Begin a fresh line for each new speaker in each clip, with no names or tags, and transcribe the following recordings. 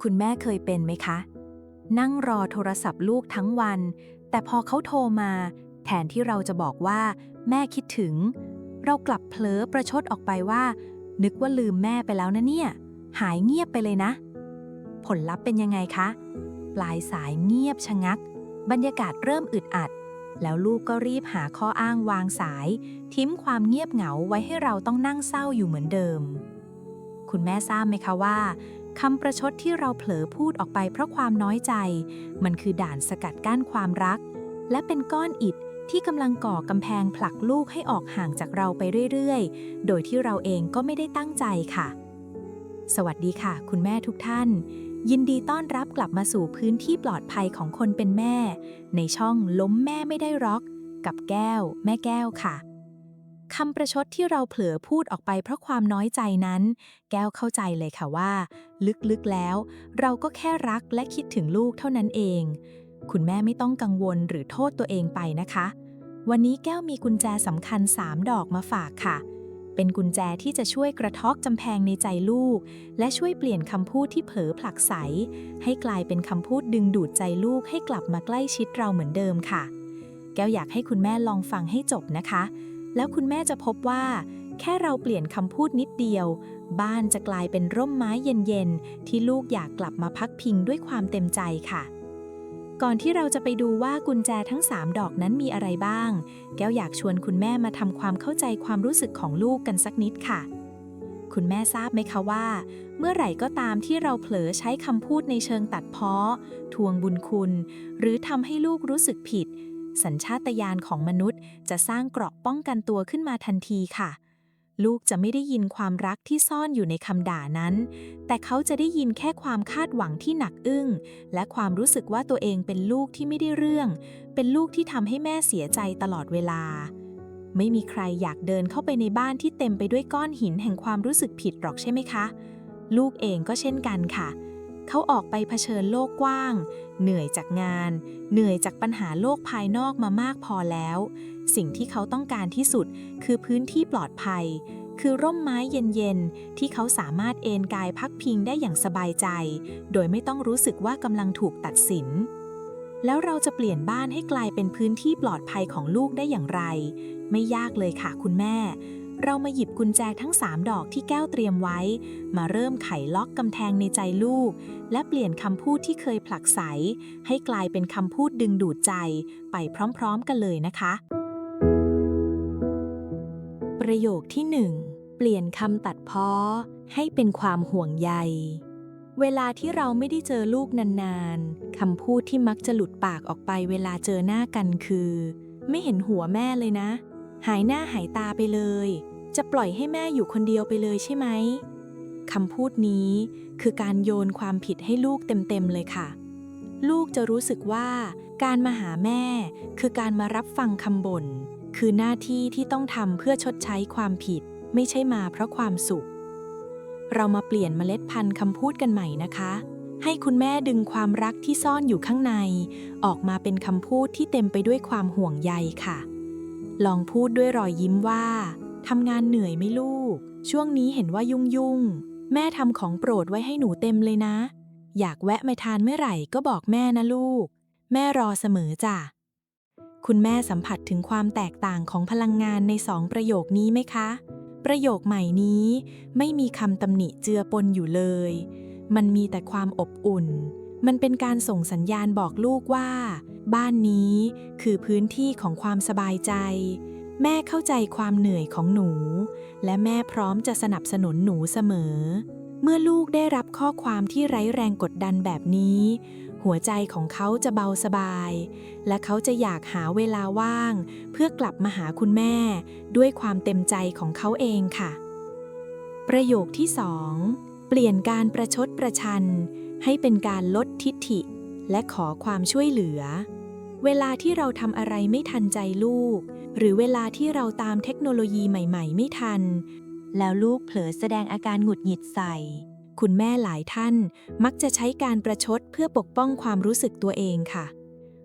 คุณแม่เคยเป็นไหมคะนั่งรอโทรศัพท์ลูกทั้งวันแต่พอเขาโทรมาแทนที่เราจะบอกว่าแม่คิดถึงเรากลับเผลอประชดออกไปว่านึกว่าลืมแม่ไปแล้วนะเนี่ยหายเงียบไปเลยนะผลลัพธ์เป็นยังไงคะปลายสายเงียบชะงักบรรยากาศเริ่มอึดอัดแล้วลูกก็รีบหาข้ออ้างวางสายทิ้มความเงียบเหงาไว้ให้เราต้องนั่งเศร้าอยู่เหมือนเดิมคุณแม่ทราบไหมคะว่าคำประชดที่เราเผลอพูดออกไปเพราะความน้อยใจมันคือด่านสกัดกั้นความรักและเป็นก้อนอิฐที่กำลังก่อกำแพงผลักลูกให้ออกห่างจากเราไปเรื่อยๆโดยที่เราเองก็ไม่ได้ตั้งใจค่ะสวัสดีค่ะคุณแม่ทุกท่านยินดีต้อนรับกลับมาสู่พื้นที่ปลอดภัยของคนเป็นแม่ในช่องล้มแม่ไม่ได้ร็อกกับแก้วแม่แก้วค่ะคำประชดที่เราเผลอพูดออกไปเพราะความน้อยใจนั้นแก้วเข้าใจเลยค่ะว่าลึกๆแล้วเราก็แค่รักและคิดถึงลูกเท่านั้นเองคุณแม่ไม่ต้องกังวลหรือโทษตัวเองไปนะคะวันนี้แก้วมีกุญแจสำคัญ3 ดอกมาฝากค่ะเป็นกุญแจที่จะช่วยกระเทาะกำแพงในใจลูกและช่วยเปลี่ยนคำพูดที่เผลอผลักไสให้กลายเป็นคำพูดดึงดูดใจลูกให้กลับมาใกล้ชิดเราเหมือนเดิมค่ะแก้วอยากให้คุณแม่ลองฟังให้จบนะคะแล้วคุณแม่จะพบว่าแค่เราเปลี่ยนคำพูดนิดเดียวบ้านจะกลายเป็นร่มไม้เย็นๆที่ลูกอยากกลับมาพักพิงด้วยความเต็มใจค่ะก่อนที่เราจะไปดูว่ากุญแจทั้ง3 ดอกนั้นมีอะไรบ้างแก้วอยากชวนคุณแม่มาทำความเข้าใจความรู้สึกของลูกกันสักนิดค่ะคุณแม่ทราบไหมคะว่าเมื่อไหร่ก็ตามที่เราเผลอใช้คำพูดในเชิงตัดพ้อทวงบุญคุณหรือทำให้ลูกรู้สึกผิดสัญชาตญาณของมนุษย์จะสร้างเกราะป้องกันตัวขึ้นมาทันทีค่ะลูกจะไม่ได้ยินความรักที่ซ่อนอยู่ในคำด่านั้นแต่เขาจะได้ยินแค่ความคาดหวังที่หนักอึ้งและความรู้สึกว่าตัวเองเป็นลูกที่ไม่ได้เรื่องเป็นลูกที่ทำให้แม่เสียใจตลอดเวลาไม่มีใครอยากเดินเข้าไปในบ้านที่เต็มไปด้วยก้อนหินแห่งความรู้สึกผิดหรอกใช่ไหมคะลูกเองก็เช่นกันค่ะเขาออกไปเผชิญโลกกว้างเหนื่อยจากงานเหนื่อยจากปัญหาโลกภายนอกมามากพอแล้วสิ่งที่เขาต้องการที่สุดคือพื้นที่ปลอดภัยคือร่มไม้เย็นๆที่เขาสามารถเอนกายพักพิงได้อย่างสบายใจโดยไม่ต้องรู้สึกว่ากำลังถูกตัดสินแล้วเราจะเปลี่ยนบ้านให้กลายเป็นพื้นที่ปลอดภัยของลูกได้อย่างไรไม่ยากเลยค่ะคุณแม่เรามาหยิบกุญแจทั้ง3 ดอกที่แก้วเตรียมไว้มาเริ่มไขล็อกกำแพงในใจลูกและเปลี่ยนคำพูดที่เคยผลักไสให้กลายเป็นคำพูดดึงดูดใจไปพร้อมๆกันเลยนะคะประโยคที่ 1เปลี่ยนคำตัดพ้อให้เป็นความห่วงใยเวลาที่เราไม่ได้เจอลูกนานๆคำพูดที่มักจะหลุดปากออกไปเวลาเจอหน้ากันคือไม่เห็นหัวแม่เลยนะหายหน้าหายตาไปเลยจะปล่อยให้แม่อยู่คนเดียวไปเลยใช่ไหมคำพูดนี้คือการโยนความผิดให้ลูกเต็มๆเลยค่ะลูกจะรู้สึกว่าการมาหาแม่คือการมารับฟังคำบ่นคือหน้าที่ที่ต้องทำเพื่อชดใช้ความผิดไม่ใช่มาเพราะความสุขเรามาเปลี่ยนเมล็ดพันธุ์คำพูดกันใหม่นะคะให้คุณแม่ดึงความรักที่ซ่อนอยู่ข้างในออกมาเป็นคำพูดที่เต็มไปด้วยความห่วงใยค่ะลองพูดด้วยรอยยิ้มว่าทำงานเหนื่อยไหมลูกช่วงนี้เห็นว่ายุ่งแม่ทำของโปรดไว้ให้หนูเต็มเลยนะอยากแวะมาทานเมื่อไหร่ก็บอกแม่นะลูกแม่รอเสมอจ้ะคุณแม่สัมผัสถึงความแตกต่างของพลังงานใน2 ประโยคนี้ไหมคะประโยคใหม่นี้ไม่มีคำตำหนิเจือปนอยู่เลยมันมีแต่ความอบอุ่นมันเป็นการส่งสัญญาณบอกลูกว่าบ้านนี้คือพื้นที่ของความสบายใจแม่เข้าใจความเหนื่อยของหนูและแม่พร้อมจะสนับสนุนหนูเสมอเมื่อลูกได้รับข้อความที่ไร้แรงกดดันแบบนี้หัวใจของเขาจะเบาสบายและเขาจะอยากหาเวลาว่างเพื่อกลับมาหาคุณแม่ด้วยความเต็มใจของเขาเองค่ะประโยคที่ 2เปลี่ยนการประชดประชันให้เป็นการลดทิฐิและขอความช่วยเหลือเวลาที่เราทำอะไรไม่ทันใจลูกหรือเวลาที่เราตามเทคโนโลยีใหม่ๆไม่ทันแล้วลูกเผลอแสดงอาการหงุดหงิดใส่คุณแม่หลายท่านมักจะใช้การประชดเพื่อปกป้องความรู้สึกตัวเองค่ะ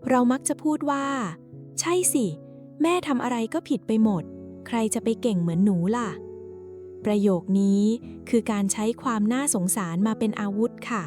เรามักจะพูดว่าใช่สิแม่ทำอะไรก็ผิดไปหมดใครจะไปเก่งเหมือนหนูล่ะประโยคนี้คือการใช้ความน่าสงสารมาเป็นอาวุธค่ะ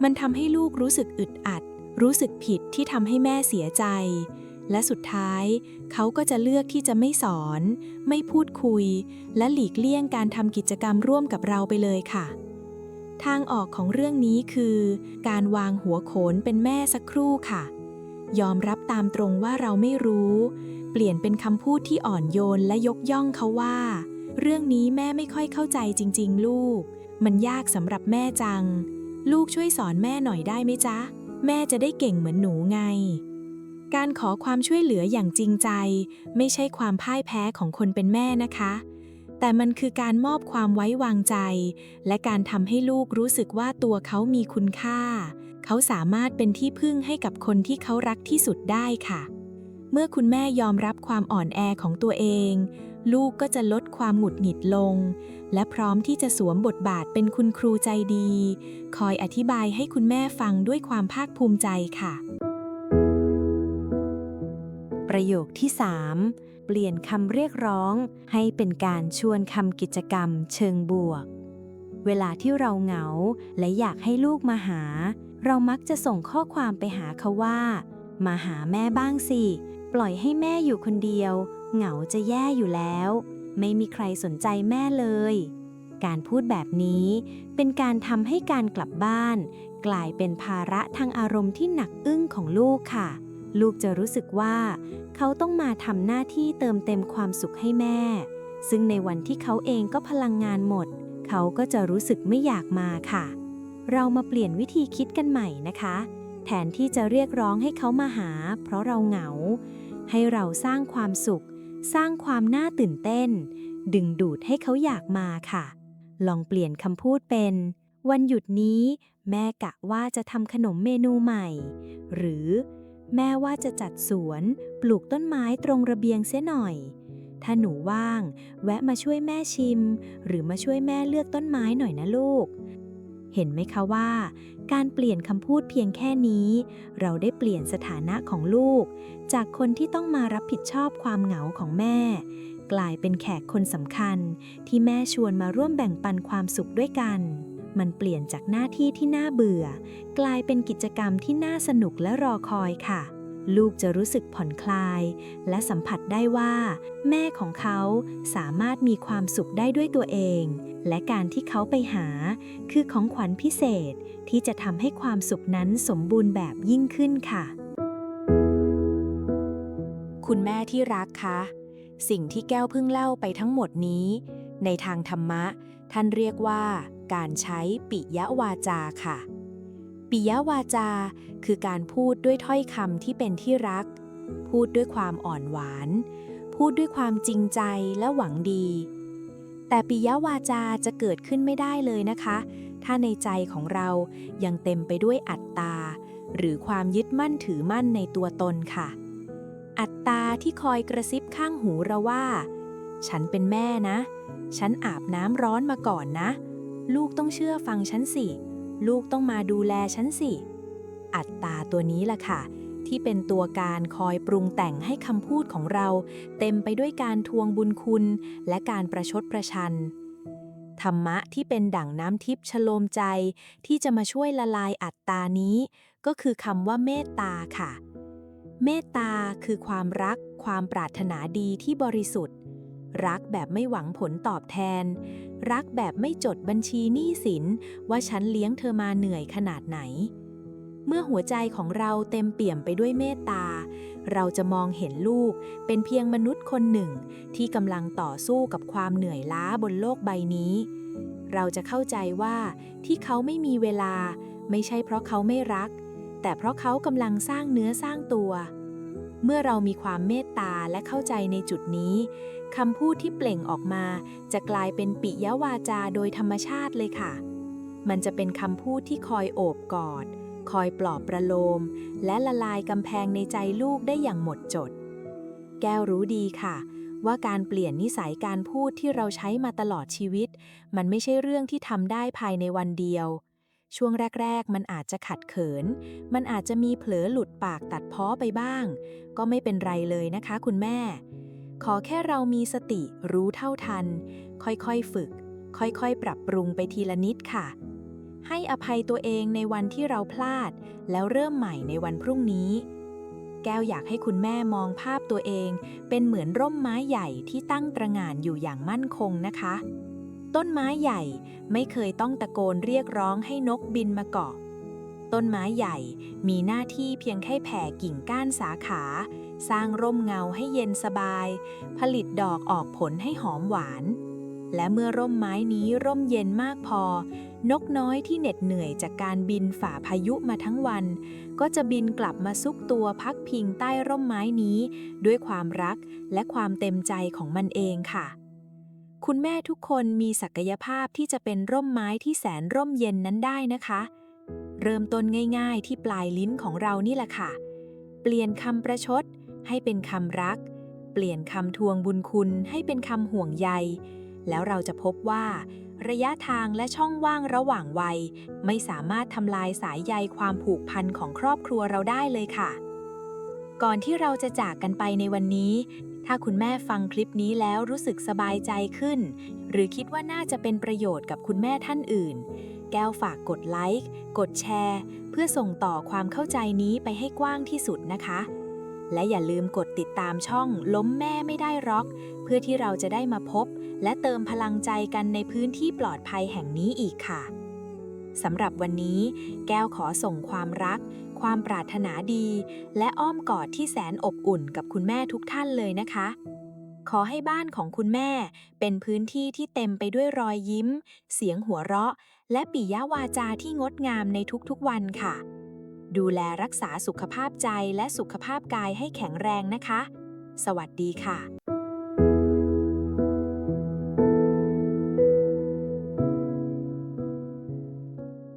มันทำให้ลูกรู้สึกอึดอัดรู้สึกผิดที่ทำให้แม่เสียใจและสุดท้ายเขาก็จะเลือกที่จะไม่สอนไม่พูดคุยและหลีกเลี่ยงการทำกิจกรรมร่วมกับเราไปเลยค่ะทางออกของเรื่องนี้คือการวางหัวโขนเป็นแม่สักครู่ค่ะยอมรับตามตรงว่าเราไม่รู้เปลี่ยนเป็นคำพูดที่อ่อนโยนและยกย่องเขาว่าเรื่องนี้แม่ไม่ค่อยเข้าใจจริงๆลูกมันยากสำหรับแม่จังลูกช่วยสอนแม่หน่อยได้ไหมจ๊ะแม่จะได้เก่งเหมือนหนูไงการขอความช่วยเหลืออย่างจริงใจไม่ใช่ความพ่ายแพ้ของคนเป็นแม่นะคะแต่มันคือการมอบความไว้วางใจและการทำให้ลูกรู้สึกว่าตัวเขามีคุณค่าเขาสามารถเป็นที่พึ่งให้กับคนที่เขารักที่สุดได้ค่ะเมื่อคุณแม่ยอมรับความอ่อนแอของตัวเองลูกก็จะลดความหงุดหงิดลงและพร้อมที่จะสวมบทบาทเป็นคุณครูใจดีคอยอธิบายให้คุณแม่ฟังด้วยความภาคภูมิใจค่ะ
ประโยคที่ 3 เปลี่ยนคำเรียกร้องให้เป็นการชวนคำกิจกรรมเชิงบวกเวลาที่เราเหงาและอยากให้ลูกมาหาเรามักจะส่งข้อความไปหาเขาว่ามาหาแม่บ้างสิปล่อยให้แม่อยู่คนเดียวเหงาจะแย่อยู่แล้วไม่มีใครสนใจแม่เลยการพูดแบบนี้เป็นการทำให้การกลับบ้านกลายเป็นภาระทางอารมณ์ที่หนักอึ้งของลูกค่ะลูกจะรู้สึกว่าเขาต้องมาทำหน้าที่เติมเต็มความสุขให้แม่ซึ่งในวันที่เขาเองก็พลังงานหมดเขาก็จะรู้สึกไม่อยากมาค่ะเรามาเปลี่ยนวิธีคิดกันใหม่นะคะแทนที่จะเรียกร้องให้เขามาหาเพราะเราเหงาให้เราสร้างความสุขสร้างความน่าตื่นเต้นดึงดูดให้เขาอยากมาค่ะลองเปลี่ยนคำพูดเป็นวันหยุดนี้แม่กะว่าจะทำขนมเมนูใหม่หรือแม่ว่าจะจัดสวนปลูกต้นไม้ตรงระเบียงเสียหน่อยถ้าหนูว่างแวะมาช่วยแม่ชิมหรือมาช่วยแม่เลือกต้นไม้หน่อยนะลูกเห็นไหมคะว่าการเปลี่ยนคำพูดเพียงแค่นี้เราได้เปลี่ยนสถานะของลูกจากคนที่ต้องมารับผิดชอบความเหงาของแม่กลายเป็นแขกคนสำคัญที่แม่ชวนมาร่วมแบ่งปันความสุขด้วยกันมันเปลี่ยนจากหน้าที่ที่น่าเบื่อกลายเป็นกิจกรรมที่น่าสนุกและรอคอยค่ะลูกจะรู้สึกผ่อนคลายและสัมผัสได้ว่าแม่ของเขาสามารถมีความสุขได้ด้วยตัวเองและการที่เขาไปหาคือของขวัญพิเศษที่จะทำให้ความสุขนั้นสมบูรณ์แบบยิ่งขึ้นค่ะคุณแม่ที่รักคะสิ่งที่แก้วเพิ่งเล่าไปทั้งหมดนี้ในทางธรรมะท่านเรียกว่าการใช้ปิยวาจาค่ะปิยวาจาคือการพูดด้วยถ้อยคำที่เป็นที่รักพูดด้วยความอ่อนหวานพูดด้วยความจริงใจและหวังดีแต่ปิยวาจาจะเกิดขึ้นไม่ได้เลยนะคะถ้าในใจของเรายังเต็มไปด้วยอัตตาหรือความยึดมั่นถือมั่นในตัวตนค่ะอัตตาที่คอยกระซิบข้างหูเราว่าฉันเป็นแม่นะฉันอาบน้ำร้อนมาก่อนนะลูกต้องเชื่อฟังฉันสิลูกต้องมาดูแลฉันสิอัตตาตัวนี้ล่ะค่ะที่เป็นตัวการคอยปรุงแต่งให้คำพูดของเราเต็มไปด้วยการทวงบุญคุณและการประชดประชันธรรมะที่เป็นดั่งน้ำทิพย์ชโลมใจที่จะมาช่วยละลายอัตตานี้ก็คือคำว่าเมตตาค่ะเมตตาคือความรักความปรารถนาดีที่บริสุทธิ์รักแบบไม่หวังผลตอบแทนรักแบบไม่จดบัญชีหนี้สินว่าฉันเลี้ยงเธอมาเหนื่อยขนาดไหนเมื่อหัวใจของเราเต็มเปี่ยมไปด้วยเมตตาเราจะมองเห็นลูกเป็นเพียงมนุษย์คนหนึ่งที่กำลังต่อสู้กับความเหนื่อยล้าบนโลกใบนี้เราจะเข้าใจว่าที่เขาไม่มีเวลาไม่ใช่เพราะเขาไม่รักแต่เพราะเขากำลังสร้างเนื้อสร้างตัวเมื่อเรามีความเมตตาและเข้าใจในจุดนี้คำพูดที่เปล่งออกมาจะกลายเป็นปิยวาจาโดยธรรมชาติเลยค่ะมันจะเป็นคำพูดที่คอยโอบกอดคอยปลอบประโลมและละลายกำแพงในใจลูกได้อย่างหมดจดแก้วรู้ดีค่ะว่าการเปลี่ยนนิสัยการพูดที่เราใช้มาตลอดชีวิตมันไม่ใช่เรื่องที่ทำได้ภายในวันเดียวช่วงแรกๆมันอาจจะขัดเขินมันอาจจะมีเผลอหลุดปากตัดพ้อไปบ้างก็ไม่เป็นไรเลยนะคะคุณแม่ขอแค่เรามีสติรู้เท่าทันค่อยๆฝึกค่อยๆปรับปรุงไปทีละนิดค่ะ
ให้อภัยตัวเองในวันที่เราพลาดแล้วเริ่มใหม่ในวันพรุ่งนี้ แก้วอยากให้คุณแม่มองภาพตัวเองเป็นเหมือนร่มไม้ใหญ่ที่ตั้งตระหง่านอยู่อย่างมั่นคงนะคะ ต้นไม้ใหญ่ไม่เคยต้องตะโกนเรียกร้องให้นกบินมาเกาะ ต้นไม้ใหญ่มีหน้าที่เพียงแค่แผ่กิ่งก้านสาขา สร้างร่มเงาให้เย็นสบาย ผลิตดอกออกผลให้หอมหวาน และเมื่อร่มไม้นี้ร่มเย็นมากพอ นกน้อยที่เหน็ดเหนื่อยจากการบินฝ่าพายุมาทั้งวัน ก็จะบินกลับมาซุกตัวพักพิงใต้ร่มไม้นี้ด้วยความรักและความเต็มใจของมันเองค่ะ คุณแม่ทุกคนมีศักยภาพที่จะเป็นร่มไม้ที่แสนร่มเย็นนั้นได้นะคะ เริ่มต้นง่ายๆที่ปลายลิ้นของเรานี่แหละค่ะ เปลี่ยนคำประชดให้เป็นคำรัก เปลี่ยนคำทวงบุญคุณให้เป็นคำห่วงใย แล้วเราจะพบว่าระยะทางและช่องว่างระหว่างวัยไม่สามารถทำลายสายใยความผูกพันของครอบครัวเราได้เลยค่ะ ก่อนที่เราจะจากกันไปในวันนี้ ถ้าคุณแม่ฟังคลิปนี้แล้วรู้สึกสบายใจขึ้น หรือคิดว่าน่าจะเป็นประโยชน์กับคุณแม่ท่านอื่น แก้วฝากกดไลค์ กดแชร์ เพื่อส่งต่อความเข้าใจนี้ไปให้กว้างที่สุดนะคะ และอย่าลืมกดติดตามช่องล้มแม่ไม่ได้ร็อกเพื่อที่เราจะได้มาพบและเติมพลังใจกันในพื้นที่ปลอดภัยแห่งนี้อีกค่ะสำหรับวันนี้แก้วขอส่งความรัก ความปรารถนาดี และอ้อมกอดที่แสนอบอุ่นกับคุณแม่ทุกท่านเลยนะคะ ขอให้บ้านของคุณแม่เป็นพื้นที่ที่เต็มไปด้วยรอยยิ้ม เสียงหัวเราะ และปิยวาจาที่งดงามในทุกๆวันค่ะ ดูแลรักษาสุขภาพใจและสุขภาพกายให้แข็งแรงนะคะ สวัสดีค่ะ